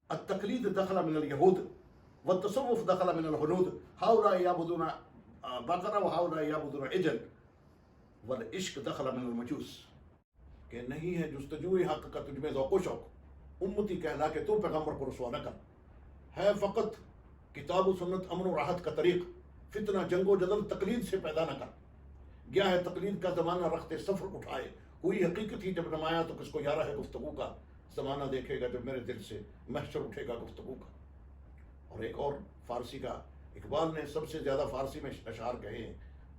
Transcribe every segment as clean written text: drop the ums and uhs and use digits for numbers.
التقليد دخل من اليهود والتصوف دخل من الهنود، هؤلاء يعبدون بقرة وهؤلاء يعبدون عجل، والعشق دخل من المجوس، کہ نہیں ہے جستجوی حق کا تجھ میں ذوق و شوق، امتی کہلا کہ تو پیغمبر کو رسوا نہ کر، ہے فقط کتاب و سنت امن و راحت کا طریق، فتنہ جنگ و جدل تقلید سے پیدا نہ کر، گیا ہے تقلید کا زمانہ رخت سفر اٹھائے، ہوئی حقیقت ہی جب نمایا تو کس کو یارہ ہے گفتگو کا، زمانہ دیکھے گا جب میرے دل سے محشر اٹھے گا گفتگو کا۔ اور ایک اور فارسی کا، اقبال نے سب سے زیادہ فارسی میں اشعار کہے ہیں،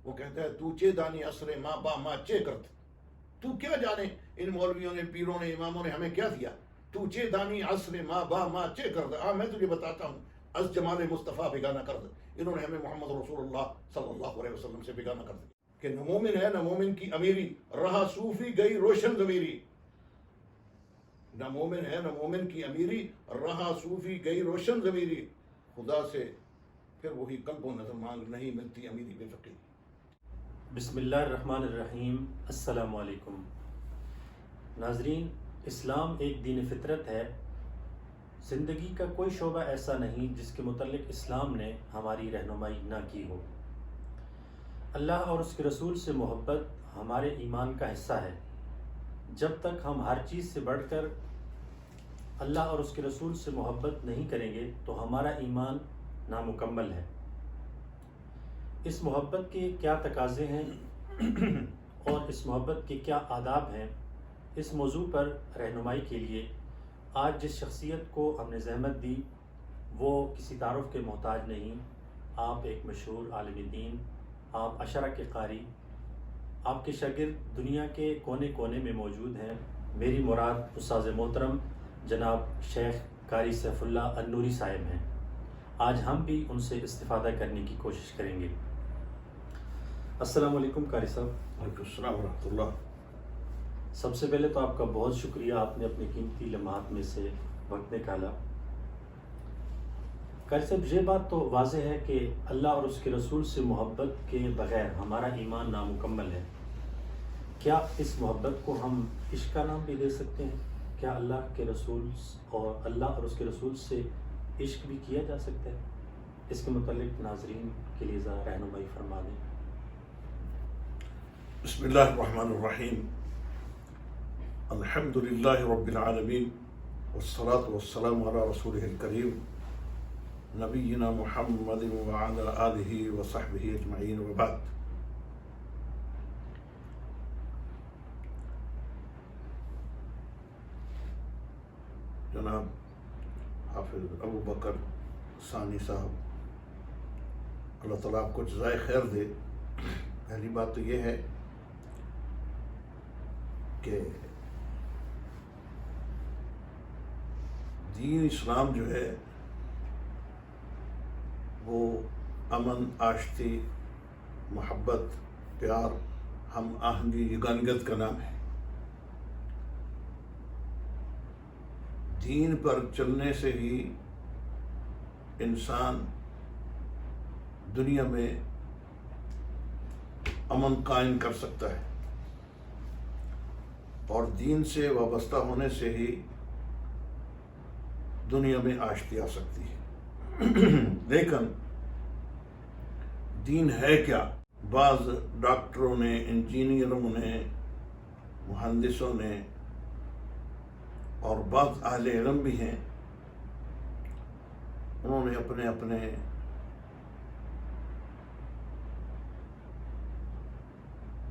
وہ کہتا ہے تو چے دانی عصر ماں با ماں چے کرت، تو کیا جانے ان مولویوں نے پیروں نے اماموں نے ہمیں کیا دیا، تو چے دانی عصر ماں با ماں چے کرد، میں تجھے بتاتا ہوں از جمال مصطفیٰ بگانا کرد، انہوں نے ہمیں محمد رسول اللہ صلی اللہ علیہ وسلم سے بگانا کر دیا، کہ نہ مومن ہے نہ مومن کی امیری، رہا صوفی گئی روشن ضمیری، نہ مومن ہے نہ مومن کی امیری، رہا صوفی گئی روشن ضمیری، خدا سے پھر وہی قلب و نظر مانگ، نہیں ملتی امیری بے فقیری۔ بسم اللہ الرحمن الرحیم۔ السلام علیکم ناظرین، اسلام ایک دین فطرت ہے۔ زندگی کا کوئی شعبہ ایسا نہیں جس کے متعلق اسلام نے ہماری رہنمائی نہ کی ہو۔ اللہ اور اس کے رسول سے محبت ہمارے ایمان کا حصہ ہے۔ جب تک ہم ہر چیز سے بڑھ کر اللہ اور اس کے رسول سے محبت نہیں کریں گے تو ہمارا ایمان نامکمل ہے۔ اس محبت کے کیا تقاضے ہیں اور اس محبت کے کیا آداب ہیں، اس موضوع پر رہنمائی کے لیے آج جس شخصیت کو ہم نے زحمت دی وہ کسی تعارف کے محتاج نہیں۔ آپ ایک مشہور عالم دین، آپ عشرہ کے قاری، آپ کے شاگرد دنیا کے کونے کونے میں موجود ہیں۔ میری مراد استاذ محترم جناب شیخ قاری سیف اللہ النوری صاحب ہیں۔ آج ہم بھی ان سے استفادہ کرنے کی کوشش کریں گے۔ السلام علیکم قاری صاحب۔ وعلیکم السلام ورحمۃ اللہ۔ سب سے پہلے تو آپ کا بہت شکریہ، آپ نے اپنے قیمتی لمحات میں سے وقت نکالا۔ قاری صاحب، یہ بات تو واضح ہے کہ اللہ اور اس کے رسول سے محبت کے بغیر ہمارا ایمان نامکمل ہے۔ کیا اس محبت کو ہم عشق کا نام بھی دے سکتے ہیں؟ کیا اللہ کے رسول اور اس کے رسول سے عشق بھی کیا جا سکتا ہے؟ اس کے متعلق ناظرین کے لیے ذرا رہنمائی فرما دیں۔ بسم اللہ الرحمن الرحیم، الحمد للہ رب العالمین، والصلاة والسلام علی رسولہ الکریم نبینا محمد وعلی آلہ وصحبہ اجمعین، وبعد۔ جناب حافظ ابو بکر ثانی صاحب، اللہ تعالیٰ آپ کو جزائے خیر دے۔ پہلی بات تو یہ ہے کہ دین اسلام جو ہے وہ امن، آشتی، محبت، پیار، ہم آہنگی، یگانگت کا نام ہے۔ دین پر چلنے سے ہی انسان دنیا میں امن قائم کر سکتا ہے، اور دین سے وابستہ ہونے سے ہی دنیا میں آشتی آ سکتی ہے۔ لیکن دین ہے کیا؟ بعض ڈاکٹروں نے، انجینئروں نے، مہندسوں نے اور بعض اہل علم بھی ہیں، انہوں نے اپنے اپنے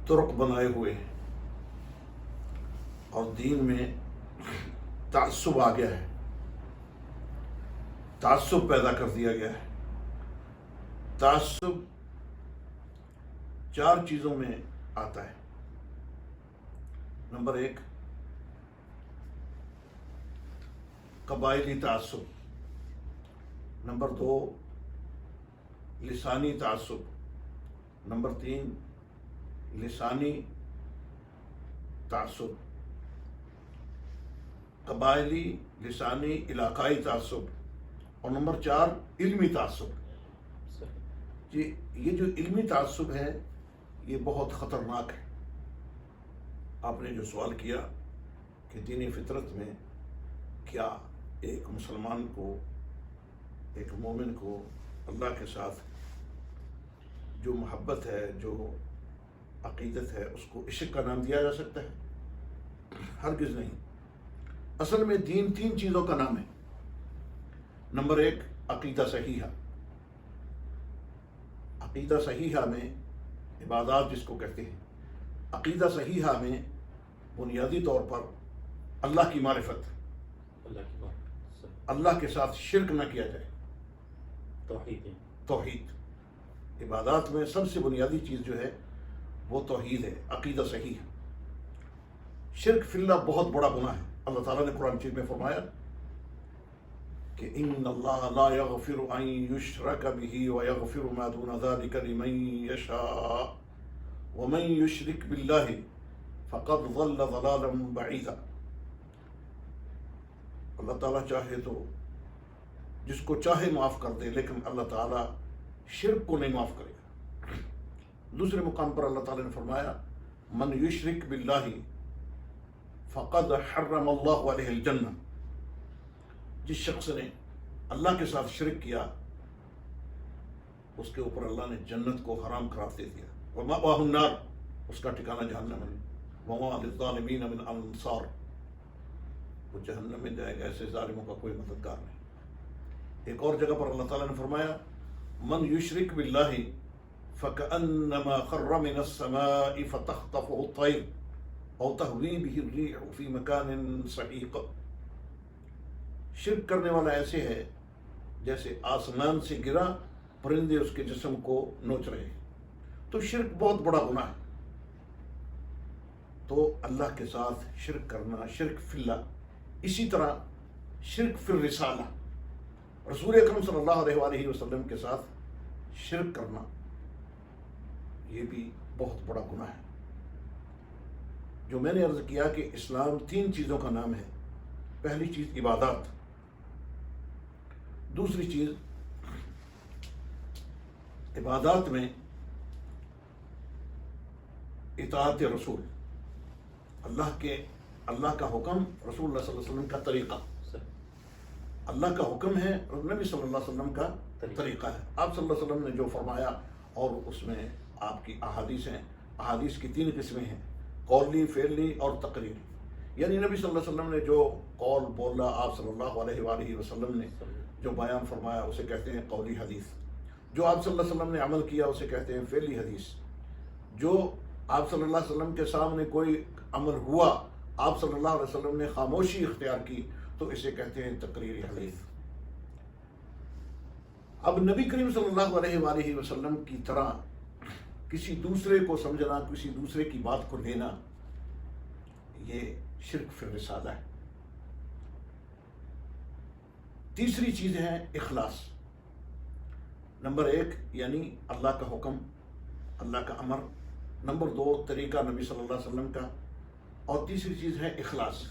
طرق بنائے ہوئے ہیں، اور دین میں تعصب آ گیا ہے، تعصب پیدا کر دیا گیا ہے۔ تعصب 4 چیزوں میں آتا ہے۔ نمبر 1، قبائلی تعصب۔ نمبر 2، لسانی تعصب۔ نمبر 3، لسانی تعصب، قبائلی، لسانی، علاقائی تعصب، اور نمبر 4، علمی تعصب۔ یہ جو علمی تعصب ہے یہ بہت خطرناک ہے۔ آپ نے جو سوال کیا کہ دین فطرت میں کیا ایک مسلمان کو، ایک مومن کو اللہ کے ساتھ جو محبت ہے، جو عقیدت ہے، اس کو عشق کا نام دیا جا سکتا ہے؟ ہرگز نہیں۔ اصل میں دین 3 چیزوں کا نام ہے۔ نمبر 1 عقیدہ صحیحہ۔ عقیدہ صحیحہ میں عبادات جس کو کہتے ہیں، عقیدہ صحیحہ میں بنیادی طور پر اللہ کی معرفت، اللہ کے ساتھ شرک نہ کیا جائے، توحید۔ عبادات میں سب سے بنیادی چیز جو ہے وہ توحید ہے، عقیدہ صحیح ہے۔ شرک فی اللہ بہت بڑا گناہ ہے۔ اللہ تعالیٰ نے قرآن مجید میں فرمایا کہ ان اللہ لا یغفر ان یشرک بہ ویغفر ما دون ذلک لمن یشاء ومن یشرک باللہ فقد ضل ضلالا بعیدا۔ اللہ تعالیٰ چاہے تو جس کو چاہے معاف کر دے، لیکن اللہ تعالیٰ شرک کو نہیں معاف کرے گا۔ دوسرے مقام پر اللہ تعالیٰ نے فرمایا من یشرک باللہ فقد حرم اللہ علیہ الجنہ۔ جس شخص نے اللہ کے ساتھ شرک کیا اس کے اوپر اللہ نے جنت کو حرام قرار دے دیا۔ ومأواہ النار، اس کا ٹھکانہ جہنم ہے۔ وما للظالمین من انصار، وہ جہنم میں جائے گا، ایسے ظالموں کا کوئی مددگار نہیں۔ ایک اور جگہ پر اللہ تعالیٰ نے فرمایا من یشرک باللہ فکأنما خر من السماء فتخطفه الطیر او تہوی به الریح فی مکان سحیق۔ شرک کرنے والا ایسے ہے جیسے آسمان سے گرا، پرندے اس کے جسم کو نوچ رہے ہیں۔ تو شرک بہت بڑا گناہ ہے۔ تو اللہ کے ساتھ شرک کرنا شرک فی اللہ۔ اسی طرح شرک فی الرسالہ، رسول اکرم صلی اللہ علیہ وآلہ وسلم کے ساتھ شرک کرنا یہ بھی بہت بڑا گناہ ہے۔ جو میں نے عرض کیا کہ اسلام 3 چیزوں کا نام ہے۔ پہلی چیز عبادات، دوسری چیز عبادات میں اطاعت رسول، اللہ کا حکم، رسول اللہ صلی اللہ علیہ وسلم کا طریقہ۔ اللہ کا حکم ہے اور نبی صلی اللہ علیہ وسلم کا طریقہ ہے۔ آپ صلی اللہ علیہ وسلم نے جو فرمایا، اور اس میں آپ کی احادیث ہیں۔ احادیث کی 3 قسمیں ہیں، قولی، فعلی اور تقریری۔ یعنی نبی صلی اللہ علیہ وسلم نے جو قول بولا، آپ صلی اللہ علیہ وآلہ وسلم نے جو بیان فرمایا اسے کہتے ہیں قولی حدیث۔ جو آپ صلی اللہ علیہ وسلم نے عمل کیا اسے کہتے ہیں فعلی حدیث۔ جو آپ صلی اللہ علیہ وسلم کے سامنے کوئی عمل ہوا، آپ صلی اللہ علیہ وسلم نے خاموشی اختیار کی، تو اسے کہتے ہیں تقریری حدیث۔ اب نبی کریم صلی اللہ علیہ وآلہ وسلم کی طرح کسی دوسرے کو سمجھنا، کسی دوسرے کی بات کو لینا، یہ شرک فی الرسالہ ہے۔ تیسری چیز ہے اخلاص۔ نمبر 1 یعنی اللہ کا حکم، اللہ کا امر۔ نمبر 2 طریقہ نبی صلی اللہ علیہ وسلم کا۔ اور تیسری چیز ہے اخلاص۔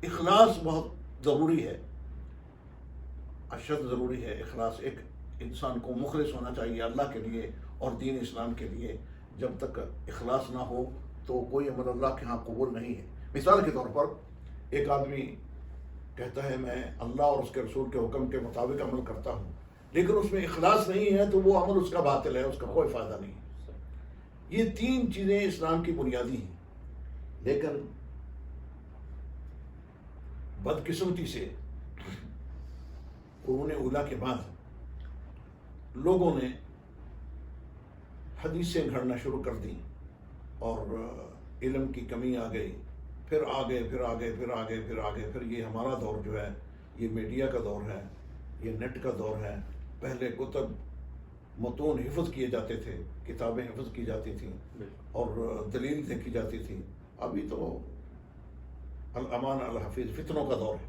اخلاص بہت ضروری ہے، اشد ضروری ہے اخلاص۔ ایک انسان کو مخلص ہونا چاہیے اللہ کے لیے اور دین اسلام کے لیے۔ جب تک اخلاص نہ ہو تو کوئی عمل اللہ کے ہاں قبول نہیں ہے۔ مثال کے طور پر ایک آدمی کہتا ہے میں اللہ اور اس کے رسول کے حکم کے مطابق عمل کرتا ہوں، لیکن اس میں اخلاص نہیں ہے تو وہ عمل اس کا باطل ہے، اس کا کوئی فائدہ نہیں ہے۔ یہ 3 چیزیں اسلام کی بنیادی ہیں، لیکن بدقسمتی سے قرون اولیٰ کے بعد لوگوں نے حدیثیں گھڑنا شروع کر دیں اور علم کی کمی آ گئی۔ پھر آگے پھر یہ ہمارا دور جو ہے یہ میڈیا کا دور ہے، یہ نیٹ کا دور ہے۔ پہلے کتب متون حفظ کیے جاتے تھے، کتابیں حفظ کی جاتی تھیں اور دلیل دیکھی جاتی تھی۔ ابھی تو الامان الحفیظ، فتنوں کا دور ہے۔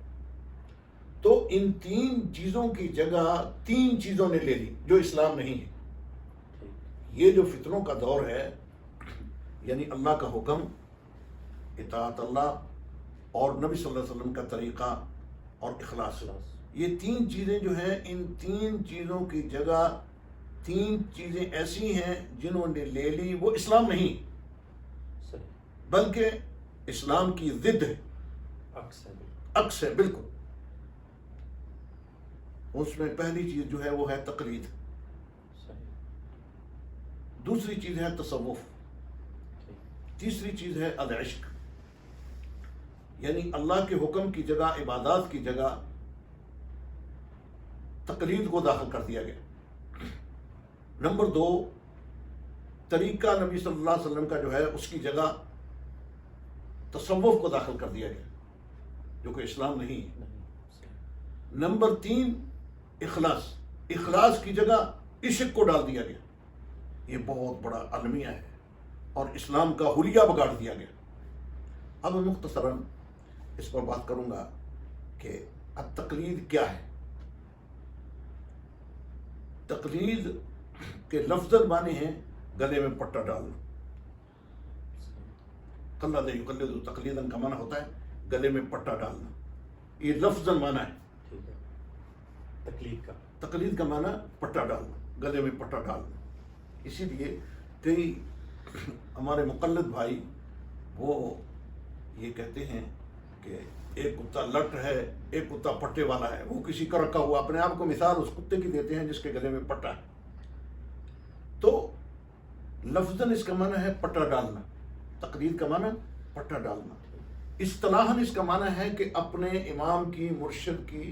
تو ان 3 چیزوں کی جگہ 3 چیزوں نے لے لی جو اسلام نہیں ہے۔ یہ جو فتنوں کا دور ہے، یعنی اللہ کا حکم، اطاعت اللہ اور نبی صلی اللہ علیہ وسلم کا طریقہ اور اخلاص، یہ 3 چیزیں جو ہیں، ان 3 چیزوں کی جگہ 3 چیزیں ایسی ہیں جنہوں نے لے لی، وہ اسلام نہیں بلکہ اسلام کی ضد ہے، عکس ہے بالکل۔ اس میں پہلی چیز جو ہے وہ ہے تقلید، صحیح، دوسری چیز ہے تصوف، تیسری چیز ہے العشق، یعنی اللہ کے حکم کی جگہ، عبادات کی جگہ تقلید کو داخل کر دیا گیا۔ نمبر دو، طریقہ نبی صلی اللہ علیہ وسلم کا جو ہے اس کی جگہ تصوف کو داخل کر دیا گیا، جو کہ اسلام نہیں ہے۔ نمبر تین، اخلاص، اخلاص کی جگہ عشق کو ڈال دیا گیا۔ یہ بہت بڑا المیہ ہے اور اسلام کا حلیہ بگاڑ دیا گیا۔ اب میں مختصراً اس پر بات کروں گا کہ التقلید کیا ہے۔ تقلید کے لفظ معنی ہیں گلے میں پٹا ڈالنا۔ قلد یقلد تقلیداً کا معنی ہوتا ہے گلے میں پٹا ڈالنا، یہ لفظ معنی ہے۔ ٹھیک ہے، تقلید کا معنی پٹا ڈالنا، گلے میں پٹا ڈالنا۔ اسی لیے کئی ہمارے مقلد بھائی وہ یہ کہتے ہیں کہ ایک کتا لٹ ہے، ایک کتا پٹے والا ہے، وہ کسی کا رکھا ہوا، اپنے آپ کو مثال اس کتے کی دیتے ہیں جس کے گلے میں پٹا ہے۔ تو لفظاً اس کا معنی ہے پٹا ڈالنا، تقلید کا معنی پٹا ڈالنا۔ اصطلاحاً اس کا معنی ہے کہ اپنے امام کی، مرشد کی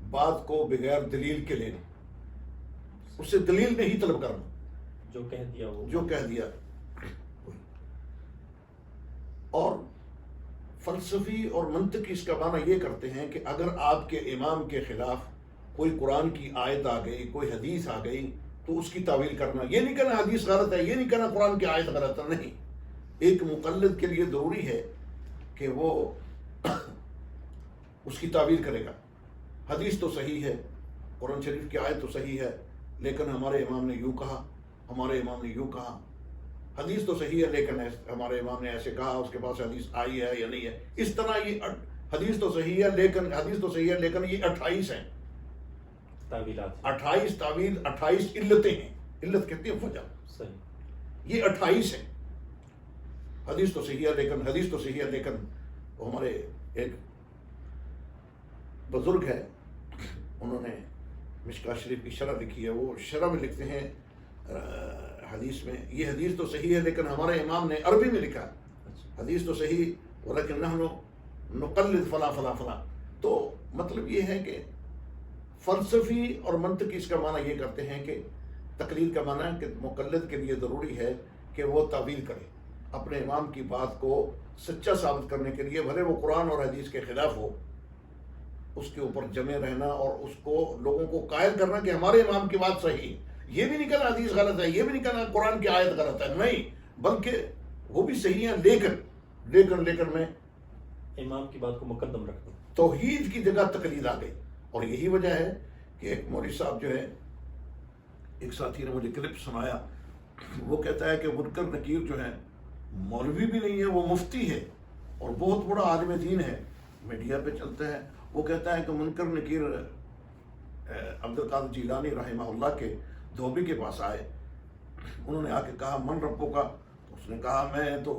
بات کو بغیر دلیل کے لینا، اس سے دلیل نہیں طلب کرنا، جو کہہ دیا وہ جو کہہ دیا۔ اور فلسفی اور منطقی اس کا معنی یہ کرتے ہیں کہ اگر آپ کے امام کے خلاف کوئی قرآن کی آیت آ گئی، کوئی حدیث آ گئی، تو اس کی تعویل کرنا، یہ نہیں کہنا حدیث غلط ہے، یہ نہیں کہنا قرآن کی آیت غلط ہے، نہیں۔ ایک مقلد کے لیے ضروری ہے کہ وہ اس کی تعویل کرے گا۔ حدیث تو صحیح ہے، قرآن شریف کی آیت تو صحیح ہے، لیکن ہمارے امام نے یوں کہا، ہمارے امام نے یوں کہا۔ حدیث تو صحیح ہے لیکن ہمارے امام نے ایسے کہا، اس کے پاس حدیث آئی ہے یا نہیں ہے۔ اس طرح یہ حدیث تو صحیح ہے لیکن یہ 28 ہیں، تعویلات، 28 تعویل، 28 علتیں ہیں۔ علت کہتے ہیں وجہ، صحیح، یہ 28 ہیں۔ حدیث تو صحیح ہے لیکن ہمارے ایک بزرگ ہے، انہوں نے مشکاۃ شریف کی شرح لکھی ہے، وہ شرح میں لکھتے ہیں حدیث میں، یہ حدیث تو صحیح ہے لیکن ہمارے امام نے عربی میں لکھا، حدیث تو صحیح ولیکن نحن نقلد فلاں فلاں فلاں۔ تو مطلب یہ ہے کہ فلسفی اور منطقی اس کا معنی یہ کرتے ہیں کہ تقلید کا معنی ہے کہ مقلد کے لیے ضروری ہے کہ وہ تعویل کرے، اپنے امام کی بات کو سچا ثابت کرنے کے لیے، بھلے وہ قرآن اور حدیث کے خلاف ہو، اس کے اوپر جمے رہنا اور اس کو لوگوں کو قائل کرنا کہ ہمارے امام کی بات صحیح ہے۔ یہ بھی نہیں کہنا حدیث غلط ہے، یہ بھی نہیں کہنا قرآن کی آیت غلط ہے، نہیں، بلکہ وہ بھی صحیح ہیں لیکن میں امام کی بات کو مقدم رکھ دوں۔ توحید کی جگہ تقلید آ گئی۔ اور یہی وجہ ہے کہ ایک مولوی صاحب جو ہے، ایک ساتھی نے مجھے کلپ سنایا، وہ کہتا ہے کہ منکر نکیر جو ہے مولوی بھی نہیں ہے، وہ مفتی ہے اور بہت بڑا عالم دین ہے، میڈیا پہ چلتا ہے۔ وہ کہتا ہے کہ منکر نکیر عبد القادر جیلانی رحمہ اللہ کے دھوبی کے پاس آئے، انہوں نے آ کے کہا من ربوں کا، اس نے کہا میں تو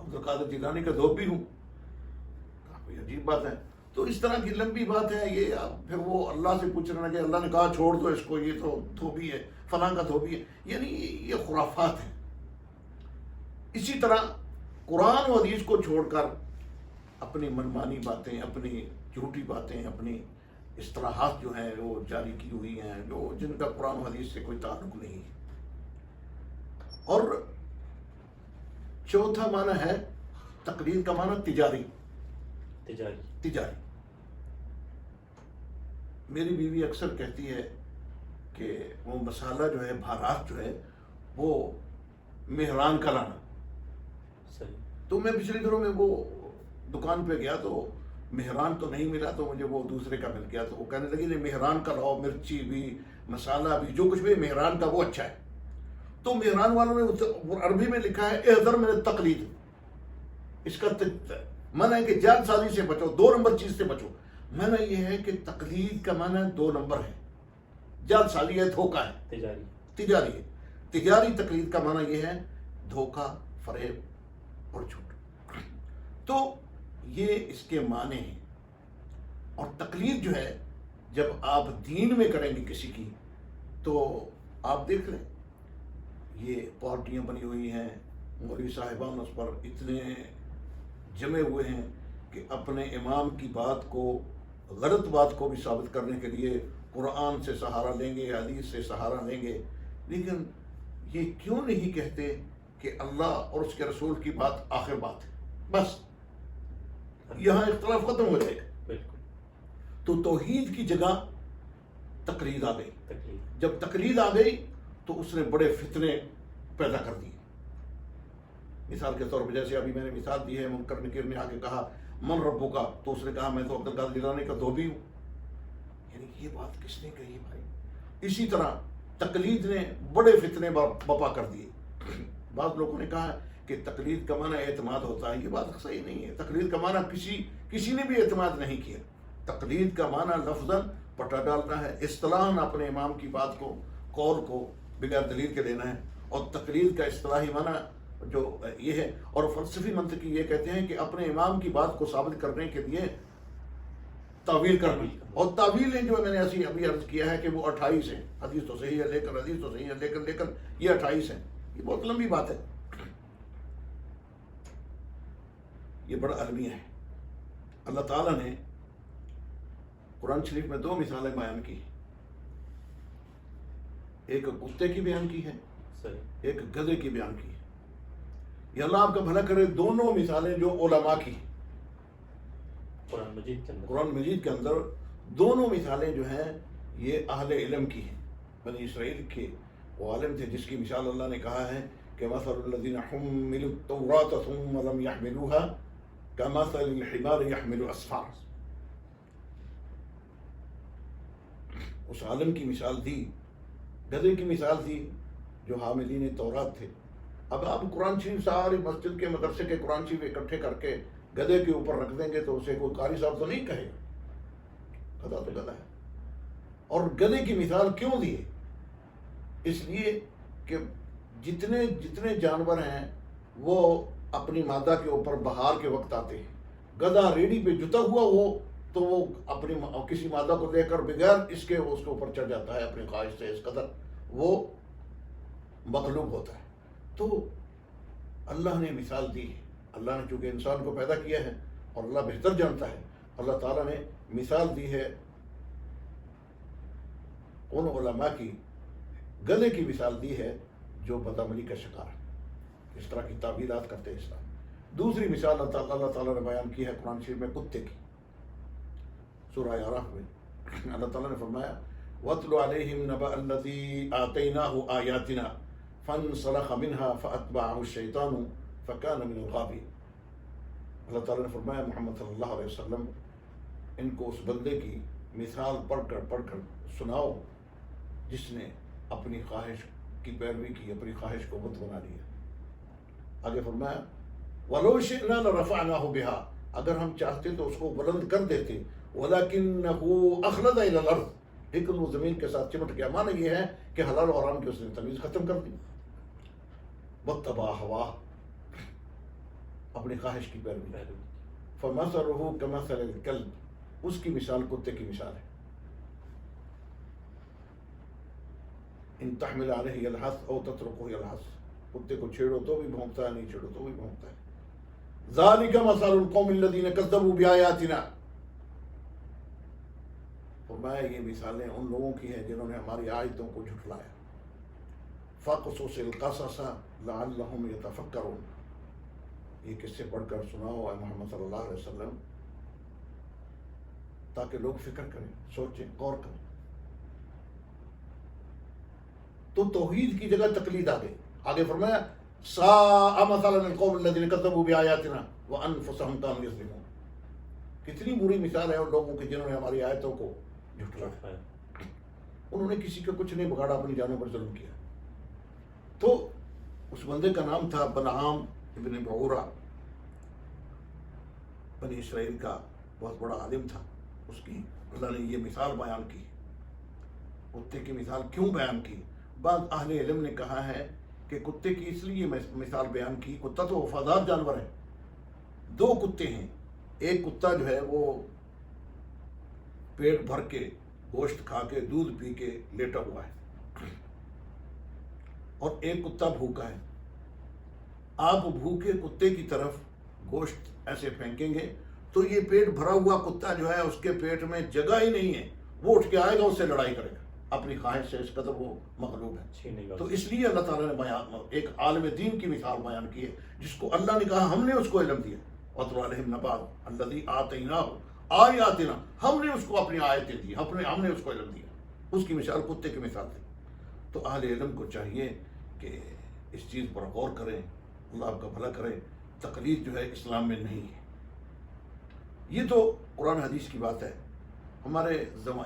عبد القادر جیلانی کا دھوبی ہوں۔ کہا کوئی عجیب بات ہے، تو اس طرح کی لمبی بات ہے یہ۔ پھر وہ اللہ سے پوچھ رہے ہیں کہ اللہ نے کہا چھوڑ دو اس کو، یہ تو دھوبی ہے، فلاں کا دھوبی ہے، یعنی یہ خرافات ہیں۔ اسی طرح قرآن و حدیث کو چھوڑ کر اپنی منمانی باتیں، اپنی جھوٹی باتیں، اپنی اصطلاحات جو ہیں وہ جاری کی ہوئی ہیں، جن کا قرآن و حدیث سے کوئی تعلق نہیں ہے۔ اور چوتھا معنی ہے تقلید کا معنی تجاری۔ میری بیوی اکثر کہتی ہے کہ وہ مسالہ جو ہے، بہارات جو ہے، وہ مہران کا لانا۔ تو میں پچھلے دنوں میں وہ دکان پہ گیا تو مہران تو نہیں ملا، تو مجھے وہ دوسرے کا مل گیا، تو وہ کہنے لگی نہیں مہران کا لاؤ، مرچی بھی، مسالہ بھی، جو کچھ بھی مہران کا وہ اچھا ہے۔ تو مہران والوں نے عربی میں لکھا ہے احذر من التقلید، اس کا معنی ہے کہ جعل سازی سے بچو، 2 نمبر چیز سے بچو۔ معنی یہ ہے کہ تقلید کا معنی 2 نمبر ہے، جعل سازی ہے، دھوکہ ہے، تجاری ہے۔ تجاری تقلید کا معنی یہ ہے دھوکہ، فریب اور جھوٹ۔ تو یہ اس کے معنی ہیں۔ اور تقلید جو ہے جب آپ دین میں کریں گے کسی کی تو آپ دیکھ لیں یہ پارٹیاں بنی ہوئی ہیں، مولوی صاحبان اس پر اتنے جمے ہوئے ہیں کہ اپنے امام کی بات کو، غلط بات کو بھی ثابت کرنے کے لیے قرآن سے سہارا لیں گے، حدیث سے سہارا لیں گے، لیکن یہ کیوں نہیں کہتے کہ اللہ اور اس کے رسول کی بات آخر بات ہے، بس یہاں اختلاف ختم ہو جائے گا۔ بالکل۔ تو توحید کی جگہ تقلید آ گئی، تکلیف۔ جب تقلید آ گئی تو اس نے بڑے فتنے پیدا کر دیے۔ مثال کے طور پر جیسے ابھی میں نے مثال دی ہے، منکر نکیر نے آگے کہا من ربو کا، تو اس نے کہا میں تو عبدالقادر جیلانی کا دھوبی ہوں، یعنی یہ بات کس نے کہی بھائی؟ اسی طرح تقلید نے بڑے فتنے بپا کر دیے۔ بعض لوگوں نے کہا کہ تقلید کا معنی اعتماد ہوتا ہے، یہ بات صحیح نہیں ہے۔ تقلید کا معنی کسی نے بھی اعتماد نہیں کیا۔ تقلید کا معنی لفظاً پٹا ڈالنا ہے، اصطلاحاً اپنے امام کی بات کو، قول کو بغیر دلیل کے لینا ہے، اور تقلید کا اصطلاحی معنی جو یہ ہے، اور فلسفی منطقی یہ کہتے ہیں کہ اپنے امام کی بات کو ثابت کرنے کے لیے تعویل کرنا، اور تعویلیں جو میں نے ابھی عرض کیا ہے کہ وہ 28 ہیں، حدیث تو صحیح ہے لیکن حدیث تو صحیح ہے لیکن یہ 28 ہیں، یہ بہت لمبی بات ہے، یہ بڑا المیہ ہے۔ اللہ تعالیٰ نے قرآن شریف میں 2 مثالیں بیان کی، ایک کتے کی بیان کی ہے، صحیح۔ ایک گدھے کی بیان کی ہے۔ یہ اللہ آپ کا بھلا کرے، دونوں مثالیں جو علماء کی ہیں، قرآن مجید کے اندر، قرآن مجید کے اندر دونوں مثالیں جو ہیں یہ اہل علم کی ہیں۔ بنی اسرائیل کے وہ عالم تھے جس کی مثال اللہ نے کہا ہے کہ مثل الذین حملوا التوراة ثم لم يحملوها كمثل الحمار يحمل اسفار۔ اس عالم کی مثال دی، گدھے کی مثال دی جو حاملین تورات تھے۔ اب آپ قرآن شریف سارے مسجد کے مدرسے کے قرآن شریف اکٹھے کر کے گدھے کے اوپر رکھ دیں گے تو اسے کوئی قاری صاحب تو نہیں کہے گا، گدھا تو گدھا ہے۔ اور گدھے کی مثال کیوں دی ہے؟ اس لیے کہ جتنے جانور ہیں وہ اپنی مادہ کے اوپر بہار کے وقت آتے ہیں، گدھا ریڑھی پہ جتا ہوا ہو تو وہ اپنی کسی مادہ کو لے کر بغیر اس کے اوپر چڑھ جاتا ہے اپنی خواہش سے، اس قدر وہ مغلوب ہوتا ہے۔ تو اللہ نے مثال دی ہے، اللہ نے چونکہ انسان کو پیدا کیا ہے اور اللہ بہتر جانتا ہے، اللہ تعالیٰ نے مثال دی ہے ان علماء کی، گدھے کی مثال دی ہے جو بدعملی کا شکار ہے، اس طرح کی تعبیرات کرتے ہیں اسلام۔ دوسری مثال اللہ تعالیٰ نے بیان کی ہے قرآن شریف میں کتے کی، سورہ اعراف میں اللہ تعالیٰ نے فرمایا وَاتْلُ عَلَيْهِمْ نَبَأَ الَّذِي آتَيْنَاهُ آيَاتِنَا فَانْسَلَخَ مِنْهَا فَأَتْبَعَهُ الشَّيْطَانُ فَكَانَ مِنَ الْغَاوِينَ۔ اللہ تعالیٰ نے فرمایا محمد صلی اللہ علیہ وسلم ان کو اس بندے کی مثال پڑھ کر سناؤ جس نے اپنی خواہش کی پیروی کی، اپنی خواہش کو بت بنا لیا۔ آگے فرمایا وَلَوْ شِئْنَا لَرَفَعْنَاهُ بِهَا، اگر ہم چاہتے تو اس کو بلند کر دیتے، وَلَكِنَّهُ أَخْلَدَ إِلَى الْأَرْضِ، لیکن وہ زمین کے ساتھ چمٹ گیا۔ معنی یہ ہے کہ حلال اور حرام کی اس نے تمیز ختم کر دی، وَاتَّبَعَ هَوَاهُ، اپنی خواہش کی پیروی۔ فَمَثَلُهُ كَمَثَلِ الْكَلْبِ، اس کی مثال کتے کی مثال ہے، ان تحمل علیہ یلحظ او تترکہ یلحظ، کتے کو چھیڑو تو بھی بھونکتا ہے، نہیں چھیڑو تو بھی بھونکتا ہے۔ ذَلِكَ مَثَلُ الْقَوْمِ الَّذِينَ كَذَّبُوا بِآيَاتِنَا، فرمایا یہ مثالیں ان لوگوں کی ہیں جنہوں نے ہماری آیتوں کو جھٹلایا۔ فَقْصُصِ الْقَصَصَ لَعَلَّهُمْ يَتَفَكَّرُونَ، یہ قصے پڑھ کر سناؤ اے محمد صلی اللہ علیہ وسلم تاکہ لوگ فکر کریں، سوچیں، غور کریں۔ تو توحید کی جگہ تقلید آ گئی۔ آگے فرمایا سَاءَ مَثَلًا الْقَوْمُ الَّذِينَ كَذَّبُوا بِآيَاتِنَا وَأَنفُسَهُمْ كَانُوا يَظْلِمُونَ، کتنی بری مثال ہے ان لوگوں کی جنہوں نے ہماری آیتوں کو جھٹلایا، انہوں نے کسی کا کچھ نہیں بگاڑا، اپنی جانوں پر ظلم کیا۔ تو اس بندے کا نام تھا بلعام ابن بعورہ، بنی اسرائیل کا بہت بڑا عالم تھا۔ اس کی اللہ نے یہ مثال بیان کی، کتے کی مثال کیوں بیان کی؟ بعض اہل علم نے کہا ہے کہ کتے کی اس لیے مثال بیان کی، کتا تو وفادار جانور ہے، 2 کتے ہیں، ایک کتا جو ہے وہ پیٹ بھر کے گوشت کھا کے دودھ پی کے لیٹا ہوا ہے اور ایک کتا بھوکا ہے. آپ بھوکے کتے کی طرف گوشت ایسے پھینکیں گے تو یہ پیٹ بھرا ہوا کتا جو ہے اس کے پیٹ میں جگہ ہی نہیں ہے, وہ اٹھ کے آئے گا, اس سے لڑائی کرے گا, اپنی خواہش سے اس قدر وہ مغلوب ہے. تو اس لیے اللہ تعالیٰ نے ایک عالم دین کی مثال بیان کی ہے جس کو اللہ نے کہا ہم نے اس کو علم دیا. وَاتْلُ عَلَيْهِمْ نَبَأَ الَّذِي آتَيْنَاهُ آیَاتِنَا, ہم نے اس کو اپنی آیتیں دی, ہم نے اس کو علم دیا. اس کی مثال کتے کی مثال تھی. تو اہل علم کو چاہیے کہ اس چیز پر غور کریں, اللہ آپ کا بھلا کرے. تقلید جو ہے اسلام میں نہیں ہے. یہ تو قرآن حدیث کی بات ہے.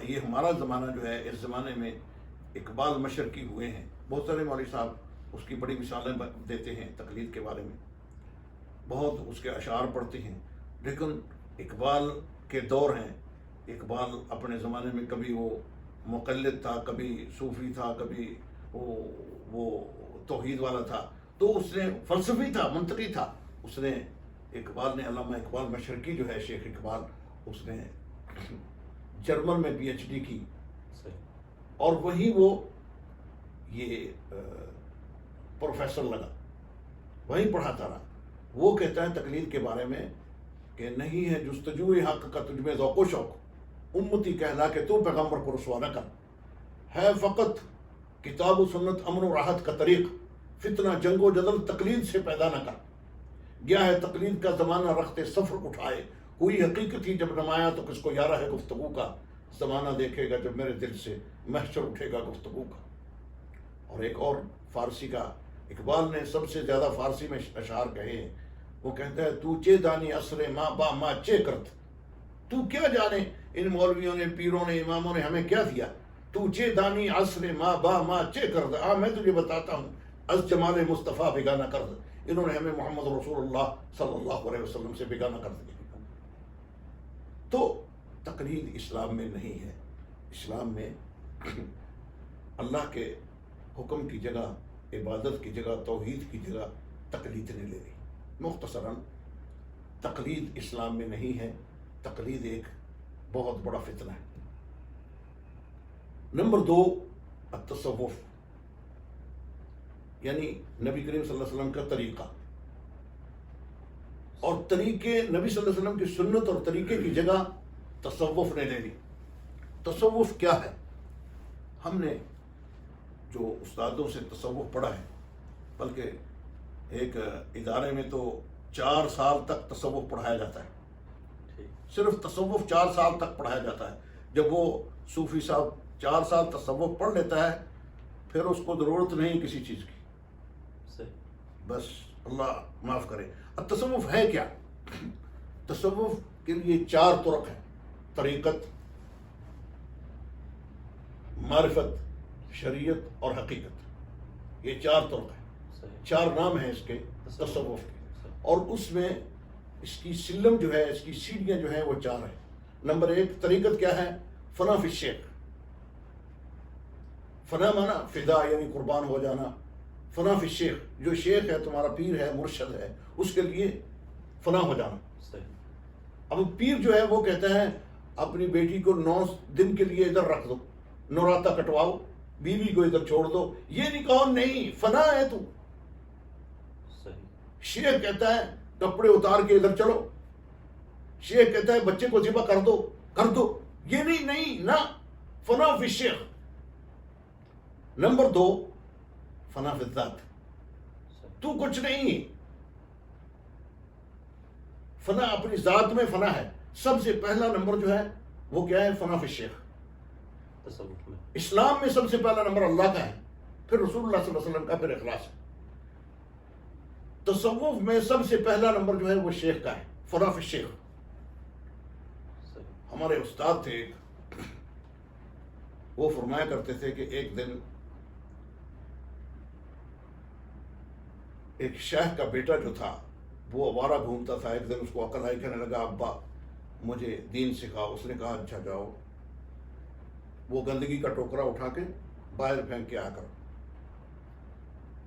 یہ ہمارا زمانہ جو ہے, اس زمانے میں اقبال مشرقی ہوئے ہیں. بہت سارے مولوی صاحب اس کی بڑی مثالیں دیتے ہیں تقلید کے بارے میں, بہت اس کے اشعار پڑھتے ہیں. لیکن اقبال کے دور ہیں. اقبال اپنے زمانے میں کبھی وہ مقلد تھا, کبھی صوفی تھا, کبھی وہ توحید والا تھا. تو اس نے فلسفی تھا, منطقی تھا. اس نے اقبال نے, علامہ اقبال مشرقی جو ہے, شیخ اقبال, اس نے جرمن میں پی ایچ ڈی کی اور وہیں وہ یہ پروفیسر لگا, وہیں پڑھاتا رہا. وہ کہتا ہے تقلید کے بارے میں کہ نہیں ہے جستجوی حق کا تجھ میں ذوق و شوق, امتی کہلا کہ تو پیغمبر کو رسوا نہ کر, ہے فقط کتاب و سنت امن و راحت کا طریق, فتنہ جنگ و جدل تقلید سے پیدا نہ کر. گیا ہے تقلید کا زمانہ رختے سفر اٹھائے, کوئی حقیقت ہی جب نمایا تو کس کو یارہ ہے گفتگو کا, زمانہ دیکھے گا جب میرے دل سے محشر اٹھے گا گفتگو کا. اور ایک اور فارسی کا, اقبال نے سب سے زیادہ فارسی میں اشعار کہے ہیں. وہ کہتا ہے تو چے دانی عصر ماں با ماں چے کرت, تو کیا جانے ان مولویوں نے, پیروں نے, اماموں نے ہمیں کیا دیا. تو چے دانی عصر ماں با ماں چے کرد, میں تجھے بتاتا ہوں از جمال مصطفیٰ بگانا کرد. انہوں نے ہمیں محمد رسول اللہ صلی اللہ علیہ وسلم سے بگانا کر دیا. تو تقلید اسلام میں نہیں ہے. اسلام میں اللہ کے حکم کی جگہ, عبادت کی جگہ, توحید کی جگہ تقلید نے لے لی. مختصراً تقلید اسلام میں نہیں ہے. تقلید ایک بہت بڑا فتنہ ہے. نمبر 2, التصوف, یعنی نبی کریم صلی اللہ علیہ وسلم کا طریقہ اور طریقے, نبی صلی اللہ علیہ وسلم کی سنت اور طریقے کی جگہ تصوف نے لے لی. تصوف کیا ہے؟ ہم نے جو استادوں سے تصوف پڑھا ہے, بلکہ ایک ادارے میں تو 4 سال تک تصوف پڑھایا جاتا ہے. صرف تصوف 4 سال تک پڑھایا جاتا ہے. جب وہ صوفی صاحب 4 سال تصوف پڑھ لیتا ہے, پھر اس کو ضرورت نہیں کسی چیز کی, بس اللہ معاف کرے. اب تصوف ہے کیا؟ تصوف کے لیے 4 طرق ہیں, طریقت, معرفت, شریعت اور حقیقت. یہ 4 طرق ہیں, 4 نام ہیں اس کے تصوف کے. اور اس میں اس کی سلم جو ہے, اس کی سیڑھیاں جو ہیں وہ 4 ہیں. نمبر 1, طریقت کیا ہے؟ فنا فی الشیخ. فنا مانا فدا, یعنی قربان ہو جانا. فنا فی الشیخ, جو شیخ ہے, تمہارا پیر ہے, مرشد ہے, اس کے لیے فنا ہو جانا. اب پیر جو ہے وہ کہتا ہے اپنی بیٹی کو 9 دن کے لیے ادھر رکھ دو, نوراتا کٹواؤ, بیوی کو ادھر چھوڑ دو. یہ نکاح نہیں, فنا ہے تو. شیخ کہتا ہے کپڑے اتار کے ادھر چلو. شیخ کہتا ہے بچے کو ذبح کر دو, کر دو. یہ نہیں نہ, فنا فی الشیخ. نمبر 2, فنا فی الذات. تو کچھ نہیں, فنا اپنی ذات میں فنا ہے. سب سے پہلا نمبر جو ہے وہ کیا ہے؟ فنا فی الشیخ. اسلام میں سب سے پہلا نمبر اللہ کا ہے, پھر رسول اللہ صلی اللہ علیہ وسلم کا, پھر اخلاص ہے. تصوف میں سب سے پہلا نمبر جو ہے وہ شیخ کا ہے, فنا فی الشیخ. ہمارے استاد تھے, وہ فرمایا کرتے تھے کہ ایک دن ایک شیخ کا بیٹا جو تھا وہ آوارہ گھومتا تھا. ایک دن اس کو عقل آئی, کہنے لگا ابا مجھے دین سکھاؤ. اس نے کہا اچھا جاؤ, وہ گندگی کا ٹوکرا اٹھا کے باہر پھینک کے آ کر,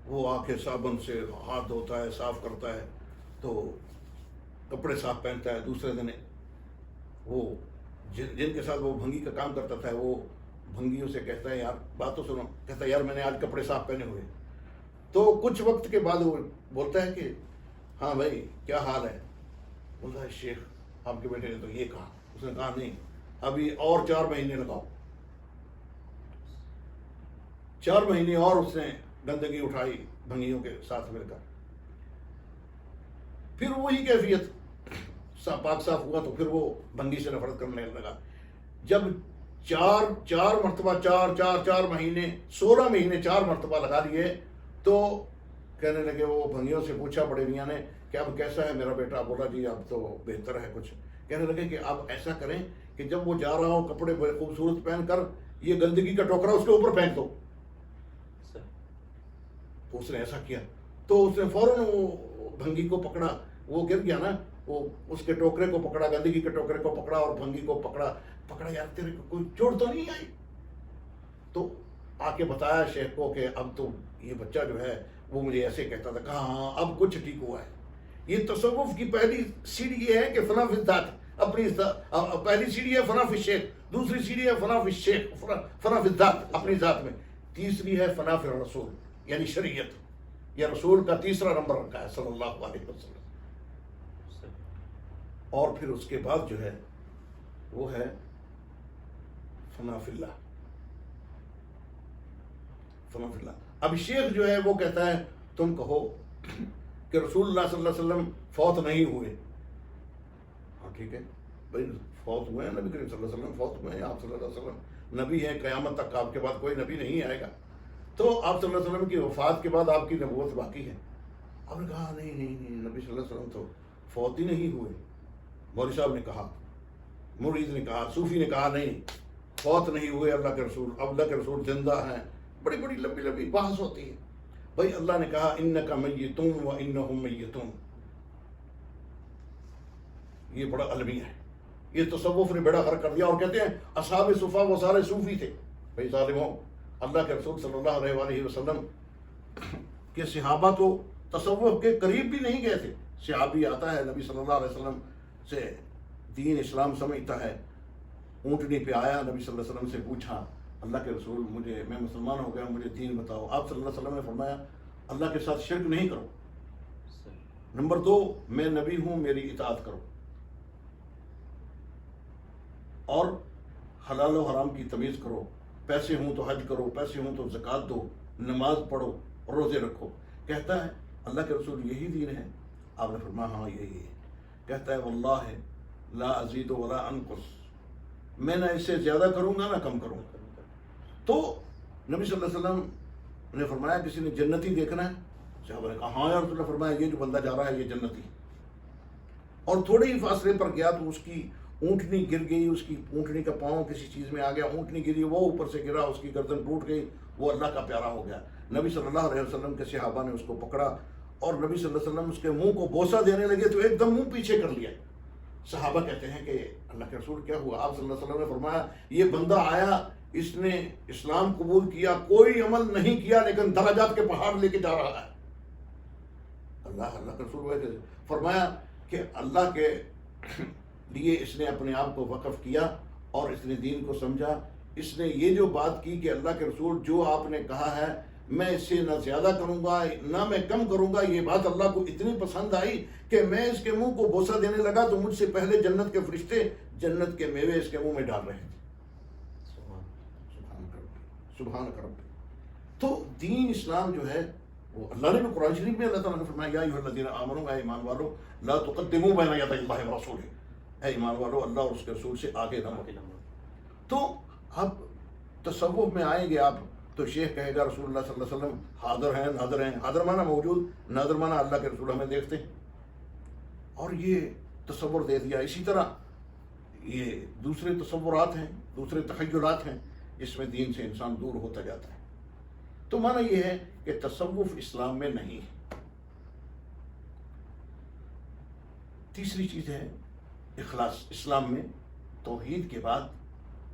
وہ آ کے صابن سے ہاتھ دھوتا ہے, صاف کرتا ہے, تو کپڑے صاف پہنتا ہے. دوسرے دن وہ جن کے ساتھ وہ بھنگی کا کام کرتا تھا، وہ بھنگیوں سے کہتا ہے یار بات تو سنو، کہتا ہے یار میں نے آج کپڑے صاف پہنے ہوئے. تو کچھ وقت کے بعد وہ بولتا ہے کہ ہاں بھائی کیا حال ہے؟ بولتا ہے شیخ آپ کے بیٹے نے تو یہ کہا. اس نے کہا نہیں، ابھی اور 4 مہینے لگاؤ. 4 مہینے اور اس نے گندگی اٹھائی بھنگیوں کے ساتھ مل کر. پھر وہی کیفیت، پاک صاف ہوا تو پھر وہ بھنگی سے نفرت کرنے لگا. جب چار مرتبہ 4 مہینے 16 مہینے 4 مرتبہ لگا لیے تو کہنے لگے، وہ بھنگیوں سے پوچھا بڑے میاں نے کہ اب کیسا ہے میرا بیٹا؟ بولا جی اب تو بہتر ہے کچھ. کہنے لگے کہ اب ایسا کریں کہ جب وہ جا رہا ہو کپڑے بڑے خوبصورت پہن کر، یہ گندگی کا ٹوکرا اس کے اوپر پھینک دو. تو اس نے ایسا کیا تو اس نے فوراً وہ بھنگی کو پکڑا. وہ گر گیا نا، وہ اس کے ٹوکرے کو پکڑا، گندگی کے ٹوکرے کو پکڑا اور بھنگی کو پکڑا. یار تیرے کو کوئی چوٹ تو نہیں آئی؟ تو آ کے بتایا شیخ کو کہ اب تو یہ بچہ جو ہے وہ مجھے ایسے کہتا تھا. کہا ہاں اب کچھ ٹھیک ہوا ہے. یہ تصوف کی پہلی سیڑھی یہ ہے کہ فنا فی الذات، اپنی پہلی سیڑھی ہے فنا فی الشیخ، دوسری سیڑھی ہے فنا فی الشیخ، فنا فی الذات اپنی ذات میں، تیسری ہے فنا فی الرسول یعنی شریعت. یہ رسول کا تیسرا نمبر رکھا ہے صلی اللہ علیہ وسلم. اور پھر اس کے بعد جو ہے وہ ہے فنا فی اللہ. فنا فی اللہ. اب شیخ جو ہے وہ کہتا ہے تم کہو کہ رسول اللہ صلی اللہ علیہ وسلم فوت نہیں ہوئے. ہاں ٹھیک ہے بھائی، فوت ہوئے ہیں نبی کریم صلی اللہ علیہ وسلم، فوت ہوئے ہیں آپ صلی اللہ علیہ وسلم، نبی ہیں، قیامت تک آپ کے بعد کوئی نبی نہیں آئے گا. تو آپ صلی اللہ علیہ وسلم کی وفات کے بعد آپ کی نبوت باقی ہے. آپ نے کہا نہیں نبی صلی اللہ علیہ وسلم تو فوت ہی نہیں ہوئے. مولوی صاحب نے کہا، مرید نے کہا، صوفی نے کہا نہیں فوت نہیں ہوئے اللہ کے رسول، اب اللہ کے رسول زندہ ہیں. بڑی بڑی لمبی بحث ہوتی ہے. بھائی اللہ نے کہا انک میتون و انہم میتون. یہ بڑا المیہ ہے. یہ تصوف نے بیڑا غرق کر دیا. اور کہتے ہیں اصحاب صفا وہ سارے صوفی تھے. بھائی ظالموں، اللہ کے رسول صلی اللہ علیہ وآلہ وسلم کے صحابہ تو تصوف کے قریب بھی نہیں گئے تھے. صحابی آتا ہے نبی صلی اللہ علیہ وسلم سے دین اسلام سمجھتا ہے، اونٹنی پہ آیا، نبی صلی اللہ علیہ وسلم سے پوچھا اللہ کے رسول میں مسلمان ہو گیا، مجھے دین بتاؤ. آپ صلی اللہ علیہ وسلم نے فرمایا اللہ کے ساتھ شرک نہیں کرو. نمبر 2، میں نبی ہوں، میری اطاعت کرو، اور حلال و حرام کی تمیز کرو. پیسے ہوں تو حج کرو، پیسے ہوں تو زکوٰۃ دو، نماز پڑھو، روزے رکھو. کہتا ہے اللہ کے رسول یہی دین ہے؟ آپ نے فرمایا ہاں یہی ہے. کہتا ہے واللہ لا ازید ولا انقص، میں نہ اس سے زیادہ کروں گا نہ کم کروں گا. تو نبی صلی اللہ علیہ وسلم نے فرمایا کسی نے جنتی دیکھنا ہے؟ صحابہ نے کہا ہاں یا رسول اللہ. فرمایا یہ جو بندہ جا رہا ہے یہ جنتی. اور تھوڑے ہی فاصلے پر گیا تو اس کی اونٹنی گر گئی، اس کی اونٹنی کا پاؤں کسی چیز میں آ گیا، اونٹنی گری، وہ اوپر سے گرا، اس کی گردن ٹوٹ گئی، وہ اللہ کا پیارا ہو گیا. نبی صلی اللہ علیہ وسلم کے صحابہ نے اس کو پکڑا اور نبی صلی اللہ علیہ وسلم اس کے منہ کو بوسہ دینے لگے تو ایک دم منہ پیچھے کر لیا. صحابہ کہتے ہیں کہ اللہ کے رسول کیا ہوا؟ آپ صلی اللہ علیہ وسلم نے فرمایا یہ بندہ آیا، اس نے اسلام قبول کیا، کوئی عمل نہیں کیا، لیکن درجات کے پہاڑ لے کے جا رہا ہے. اللہ کے رسول فرمایا کہ اللہ کے لیے اس نے اپنے آپ کو وقف کیا اور اس نے دین کو سمجھا. اس نے یہ جو بات کی کہ اللہ کے رسول جو آپ نے کہا ہے میں اس سے نہ زیادہ کروں گا نہ میں کم کروں گا، یہ بات اللہ کو اتنی پسند آئی کہ میں اس کے منہ کو بوسہ دینے لگا تو مجھ سے پہلے جنت کے فرشتے جنت کے میوے اس کے منہ میں ڈال رہے تھے. سبحان ربی. تو دین اسلام جو ہے وہ اللہ نے قرآن شریف میں اللہ تعالیٰ نے فرمایا یا ایھا الذین آمنوا، اے ایمان والو، لا تقدموا بین یدی اللہ ورسولہ، اے ایمان والو اللہ اور اس کے رسول سے آگے نہ بڑھو. تو اب تصوف میں آئیں گے آپ تو شیخ کہے گا رسول اللہ صلی اللہ علیہ وسلم حاضر ہیں ناظر ہیں. حاضر مانا موجود، ناظر مانا اللہ کے رسول ہمیں دیکھتے ہیں. اور یہ تصور دے دیا. اسی طرح یہ دوسرے تصورات ہیں، دوسرے تخیلات ہیں جس میں دین سے انسان دور ہوتا جاتا ہے. تو مانا یہ ہے کہ تصوف اسلام میں نہیں ہے. تیسری چیز ہے اخلاص. اسلام میں توحید کے بعد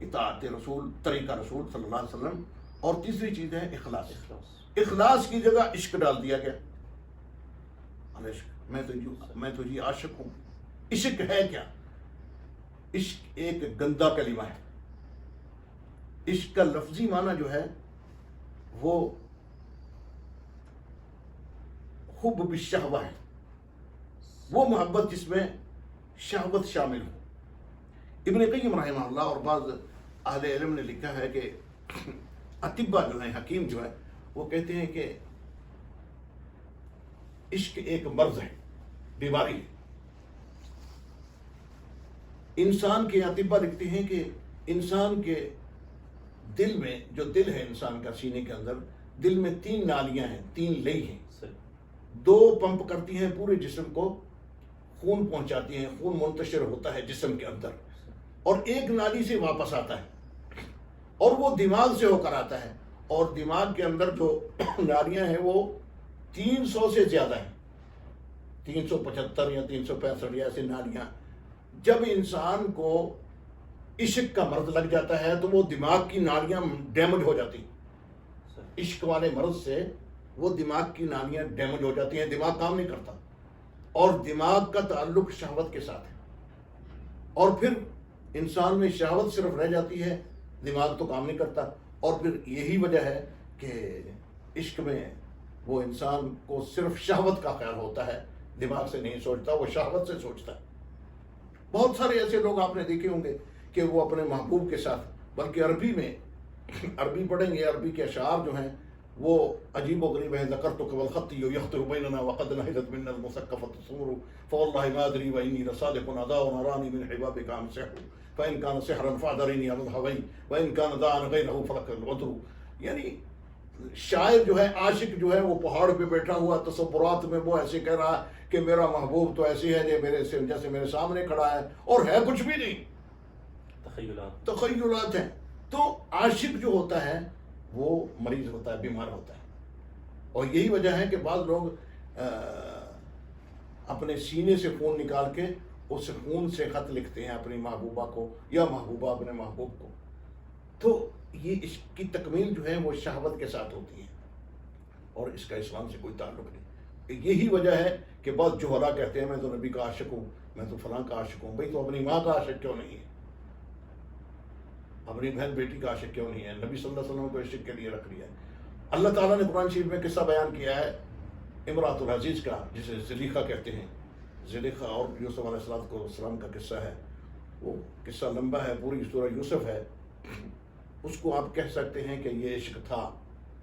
اطاعت رسول، طریقہ رسول صلی اللہ علیہ وسلم، اور تیسری چیز ہے اخلاص. اخلاص کی جگہ عشق ڈال دیا گیا. میں تو جی عاشق ہوں. عشق ہے کیا؟ عشق ایک گندا کلمہ ہے. عشق کا لفظی معنی جو ہے وہ حب بالشہوہ ہے، وہ محبت جس میں شہوت شامل ہو. ابن قیم رحمہ اللہ اور بعض اہل علم نے لکھا ہے کہ اطباء جو ہیں، حکیم جو ہے، وہ کہتے ہیں کہ عشق ایک مرض ہے، بیماری ہے. انسان کے اطباء لکھتے ہیں کہ انسان کے دل میں، جو دل ہے انسان کا سینے کے اندر، دل میں 3 نالیاں ہیں، 3 لئی ہیں. 2 پمپ کرتی ہیں پورے جسم کو، خون پہنچاتی ہیں، خون منتشر ہوتا ہے جسم کے اندر، اور ایک نالی سے واپس آتا ہے اور وہ دماغ سے ہو کر آتا ہے. اور دماغ کے اندر جو نالیاں ہیں وہ 300 سے زیادہ ہیں، 375 یا 365 یا ایسے نالیاں. جب انسان کو عشق کا مرض لگ جاتا ہے تو وہ دماغ کی نالیاں ڈیمیج ہو جاتی ہیں. عشق والے مرض سے وہ دماغ کی نالیاں ڈیمیج ہو جاتی ہیں، دماغ کام نہیں کرتا، اور دماغ کا تعلق شہوت کے ساتھ ہے. اور پھر انسان میں شہوت صرف رہ جاتی ہے، دماغ تو کام نہیں کرتا. اور پھر یہی وجہ ہے کہ عشق میں وہ انسان کو صرف شہوت کا خیال ہوتا ہے، دماغ سے نہیں سوچتا، وہ شہوت سے سوچتا ہے. بہت سارے ایسے لوگ آپ نے دیکھے ہوں گے کہ وہ اپنے محبوب کے ساتھ، بلکہ عربی میں، عربی پڑھیں گے، عربی کے اشعار جو ہیں وہ عجیب و غریب ہیں. ذکرتک والخط یخطر بیننا وقد نهدت منا المثقفة الصور فوالله ما ادري واني لصادق اداء اراني من حبابك عن سحر فان كان سحرا فاعذرني على الهوي وان كان داعا غيره فلك العذر. یعنی شاعر جو ہے، عاشق جو ہے، وہ پہاڑ پہ بیٹھا ہوا تصورات میں وہ ایسے کہہ رہا ہے کہ میرا محبوب تو ایسی ہے جیسے میرے سامنے کھڑا ہے، اور ہے کچھ بھی نہیں، تخیلات ہیں. تو عاشق جو ہوتا ہے وہ مریض ہوتا ہے، بیمار ہوتا ہے. اور یہی وجہ ہے کہ بعض لوگ اپنے سینے سے خون نکال کے اس خون سے خط لکھتے ہیں اپنی محبوبہ کو، یا محبوبہ اپنے محبوب کو. تو یہ عشق کی تکمیل جو ہے وہ شہوت کے ساتھ ہوتی ہے، اور اس کا اسلام سے کوئی تعلق نہیں. یہی وجہ ہے کہ بعض جوہرا کہتے ہیں میں تو نبی کا عاشق ہوں، میں تو فلاں کا عاشق ہوں. بھئی تو اپنی ماں کا عاشق کیوں نہیں ہے؟ اپنی بہن بیٹی کا عاشق کیوں نہیں ہے؟ نبی صلی اللہ علیہ وسلم کو عشق کے لیے رکھ لیا ہے. اللہ تعالیٰ نے قرآن شریف میں قصہ بیان کیا ہے امراۃ العزیز کا، جسے زلیخا کہتے ہیں. زلیخا اور یوسف علیہ السلام کا قصہ ہے. وہ قصہ لمبا ہے، پوری سورہ یوسف ہے. اس کو آپ کہہ سکتے ہیں کہ یہ عشق تھا.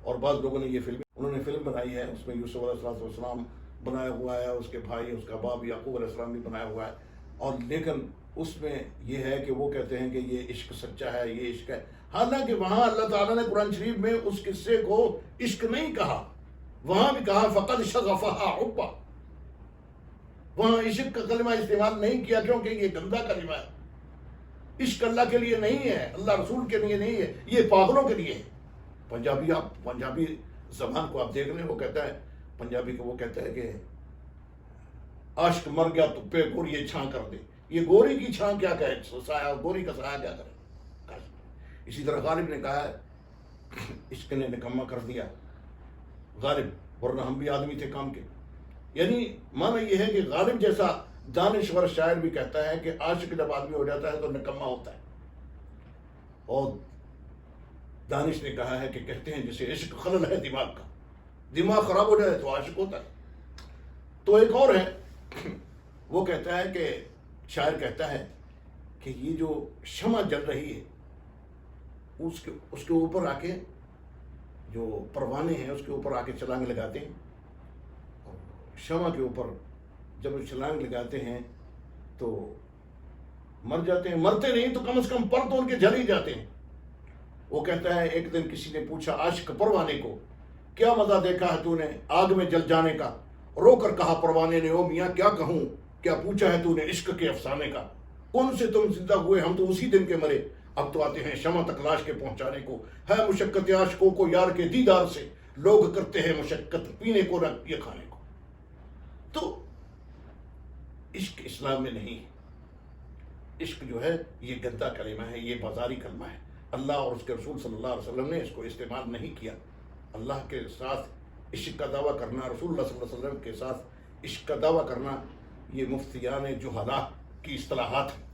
اور بعض لوگوں نے یہ انہوں نے فلم بنائی ہے، اس میں یوسف علیہ السلام بنایا ہوا ہے، اس کے بھائی، اس کا باپ یعقوب علیہ السلام بھی بنایا ہوا ہے. اور لیکن اس میں یہ ہے کہ وہ کہتے ہیں کہ یہ عشق سچا ہے، یہ عشق ہے. حالانکہ وہاں اللہ تعالیٰ نے قرآن شریف میں اس قصے کو عشق نہیں کہا، وہاں بھی کہا فقد شغفها حبا. وہاں عشق کا کلمہ استعمال نہیں کیا کیونکہ یہ گندا کلمہ ہے. عشق اللہ کے لیے نہیں ہے، اللہ رسول کے لیے نہیں ہے، یہ پاگلوں کے لیے ہے. پنجابی زبان کو آپ دیکھ لیں، وہ کہتا ہے، پنجابی کو وہ کہتا ہے کہ عاشق مر گیا تو پہ گوری چھاں کر دے. یہ گوری کی چھاں کیا کہے، سایہ گوری کا سایہ کیا کرے. اسی طرح غالب نے کہا ہے عشق نے نکما کر دیا غالب، ورنہ ہم بھی آدمی تھے کام کے. یعنی معنی یہ ہے کہ غالب جیسا دانشور شاعر بھی کہتا ہے کہ عاشق جب آدمی ہو جاتا ہے تو نکما ہوتا ہے. اور دانش نے کہا ہے کہ کہتے ہیں جسے عشق خلل ہے دماغ کا، دماغ خراب ہو جائے تو عاشق ہوتا ہے. تو ایک اور ہے، وہ کہتا ہے کہ شاعر کہتا ہے کہ یہ جو شمع جل رہی ہے اس کے اوپر آ کے جو پروانے ہیں اس کے اوپر آ کے چھلانگ لگاتے ہیں. شمع کے اوپر جب چھلانگ لگاتے ہیں تو مر جاتے ہیں، مرتے نہیں تو کم از کم پر تو ان کے جل ہی جاتے ہیں. وہ کہتا ہے ایک دن کسی نے پوچھا عاشق پروانے کو، کیا مزہ دیکھا ہے تو نے آگ میں جل جانے کا؟ رو کر کہا پروانے نے، او میاں کیا کہوں، کیا پوچھا ہے تو نے عشق کے افسانے کا؟ ان سے تم زندہ ہوئے، ہم تو اسی دن کے مرے، اب تو آتے ہیں شمع تک لاش کے پہنچانے کو. ہے مشقت عاشقوں کو یار کے دیدار سے، لوگ کرتے ہیں مشقت پینے کو نہ یہ کھانے کو. تو عشق اسلام میں نہیں ہے. عشق جو ہے یہ گندا کلمہ ہے، یہ بازاری کلمہ ہے. اللہ اور اس کے رسول صلی اللہ علیہ وسلم نے اس کو استعمال نہیں کیا. اللہ کے ساتھ عشق کا دعویٰ کرنا، رسول اللہ صلی اللہ علیہ وسلم کے ساتھ عشق کا دعویٰ کرنا، یہ مفتیان جہلا کی اصطلاحات ہیں.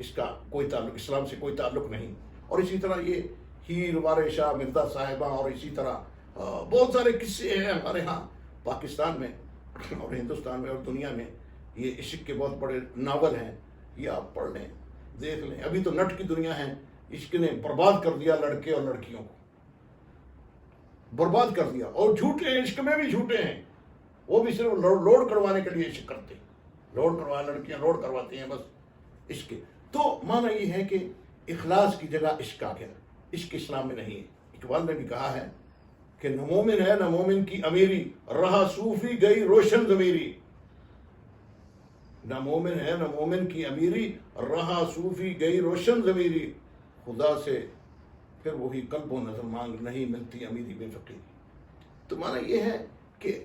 اس کا کوئی تعلق اسلام سے کوئی تعلق نہیں. اور اسی طرح یہ ہیر وار شاہ مرزا صاحبہ اور اسی طرح بہت سارے قصے ہیں ہمارے ہاں پاکستان میں اور ہندوستان میں اور دنیا میں. یہ عشق کے بہت بڑے ناول ہیں, یہ آپ پڑھ لیں دیکھ لیں. ابھی تو نٹ کی دنیا ہے, عشق نے برباد کر دیا لڑکے اور لڑکیوں کو, برباد کر دیا. اور جھوٹے ہیں, عشق میں بھی جھوٹے ہیں, وہ بھی صرف لوڈ کروانے کے لیے عشق کرتے ہیں, لوڈ کروا لڑکیاں لوڈ کرواتی ہیں بس عشق. تو معنی یہ ہے کہ اخلاص کی جگہ عشق آ گیا, عشق اسلام میں نہیں ہے. اقبال نے بھی کہا ہے کہ نہ مومن ہے نہ مومن کی امیری, رہا صوفی گئی روشن ضمیری. نہ مومن ہے نہ مومن کی امیری, رہا صوفی گئی روشن ضمیری. خدا سے پھر وہی قلب و نظر مانگ, نہیں ملتی امیری بے فقیری. تو معنی یہ ہے کہ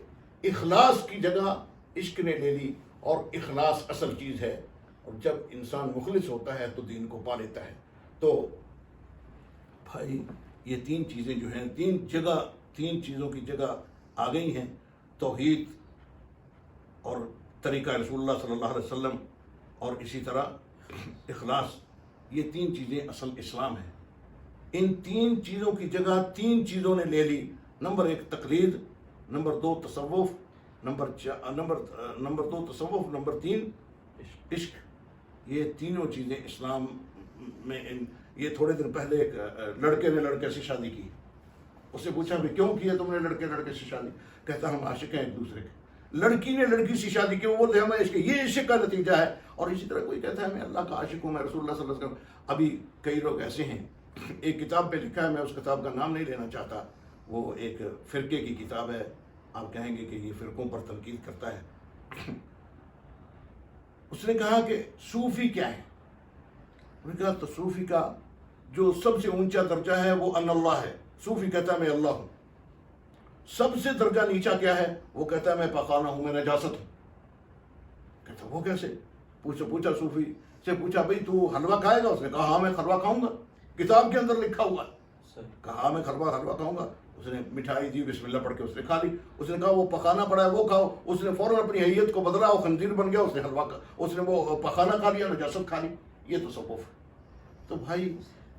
اخلاص کی جگہ عشق نے لے لی, اور اخلاص اصل چیز ہے. اور جب انسان مخلص ہوتا ہے تو دین کو پا لیتا ہے. تو بھائی یہ تین چیزیں جو ہیں, تین چیزوں کی جگہ آ گئی ہیں, توحید اور طریقہ رسول اللہ صلی اللہ علیہ وسلم اور اسی طرح اخلاص. یہ تین چیزیں اصل اسلام ہیں. ان تین چیزوں کی جگہ تین چیزوں نے لے لی. نمبر 1 تقلید, نمبر 2 تصوف, نمبر 2 تصوف, نمبر 3 عشق. یہ تینوں چیزیں اسلام میں. یہ تھوڑے دن پہلے ایک لڑکے نے لڑکے سے شادی کی. اس سے پوچھا بھی کیوں کی ہے تم نے لڑکے سے شادی؟ کہتا ہم عاشق ہیں ایک دوسرے کے. لڑکی نے لڑکی سے شادی کی, وہ بولتے ہیں ہمیں عشق. یہ عشق کا نتیجہ ہے. اور اسی طرح کوئی کہتا ہے میں اللہ کا عاشق ہوں, میں رسول اللہ صلی اللہ علیہ وسلم. ابھی کئی لوگ ایسے ہیں, ایک کتاب پہ لکھا ہے, میں اس کتاب کا نام نہیں لینا چاہتا, وہ ایک فرقے کی کتاب ہے. آپ کہیں گے کہ یہ فرقوں پر تنقید کرتا ہے. اس نے کہا کہ صوفی کیا ہے؟ انہوں نے کہا تو صوفی کا جو سب سے اونچا درجہ ہے وہ ان اللہ ہے. صوفی کہتا ہے میں اللہ ہوں. سب سے درجہ نیچا کیا ہے؟ وہ کہتا ہے میں پاکانہ ہوں, میں نجاست ہوں. کہتا وہ کیسے؟ پوچھا صوفی سے, پوچھا بھئی تو حلوہ کھائے گا؟ اس نے کہا ہاں میں حلوہ کھاؤں گا, کتاب کے اندر لکھا ہوا ہے. کہا ہاں میں حلوہ کھاؤں گا. اس نے مٹھائی دی, بسم اللہ پڑھ کے اس نے کھا لی. اس نے کہا وہ پخانہ پڑا ہے وہ کھاؤ. اس نے فوراً اپنی حیت کو بدلا, وہ خنزیر بن گیا. اس نے حلوہ اس نے وہ پخانہ کھا لیا, نجاست کھا لی. یہ تصوف ہے. تو بھائی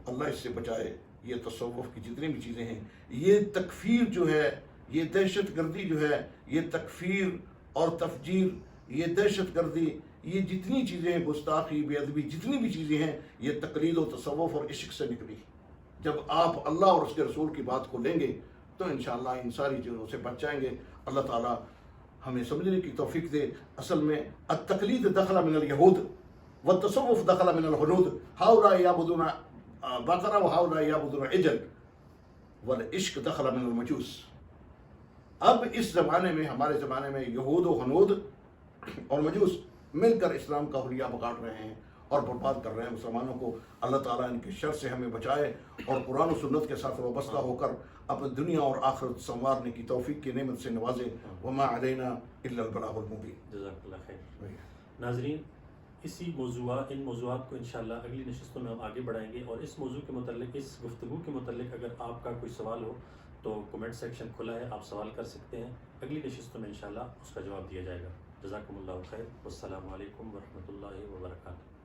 اللہ اس سے بچائے. یہ تصوف کی جتنی بھی چیزیں ہیں, یہ تکفیر جو ہے, یہ دہشت گردی جو ہے, یہ تکفیر اور تفجیر, یہ دہشت گردی, یہ جتنی چیزیں ہیں, گستاخی, بے ادبی, جتنی بھی چیزیں ہیں, یہ تقلید و تصوف اور عشق سے نکلی. جب آپ اللہ اور اس کے رسول کی بات کو لیں گے تو انشاءاللہ ان ساری چیزوں سے بچ جائیں گے. اللہ تعالی ہمیں سمجھنے کی توفیق دے. اصل میں التقلید دخل من الیہود والتصوف دخل من الہنود. ہؤلاء یعبدون بقرہ وہؤلاء یعبدون عجل والعشق دخل من المجوس. اب اس زمانے میں, ہمارے زمانے میں, یہود و ہنود اور مجوس مل کر اسلام کا حلیہ بگاڑ رہے ہیں اور برباد کر رہے ہیں مسلمانوں کو. اللہ تعالیٰ ان کے شر سے ہمیں بچائے اور قرآن و سنت کے ساتھ وابستہ ہو کر اپنے دنیا اور آخرت سنوارنے کی توفیق کی نعمت سے نوازے. وما علینا الا البلاغ المبین. جزاک اللہ خیر. ناظرین, ان موضوعات کو انشاءاللہ اگلی نشستوں میں ہم آگے بڑھائیں گے. اور اس موضوع کے متعلق, اس گفتگو کے متعلق اگر آپ کا کوئی سوال ہو تو کومنٹ سیکشن کھلا ہے, آپ سوال کر سکتے ہیں. اگلی نشستوں میں انشاءاللہ اس کا جواب دیا جائے گا. جزاکم اللہ خیر. والسلام علیکم ورحمۃ اللہ وبرکاتہ.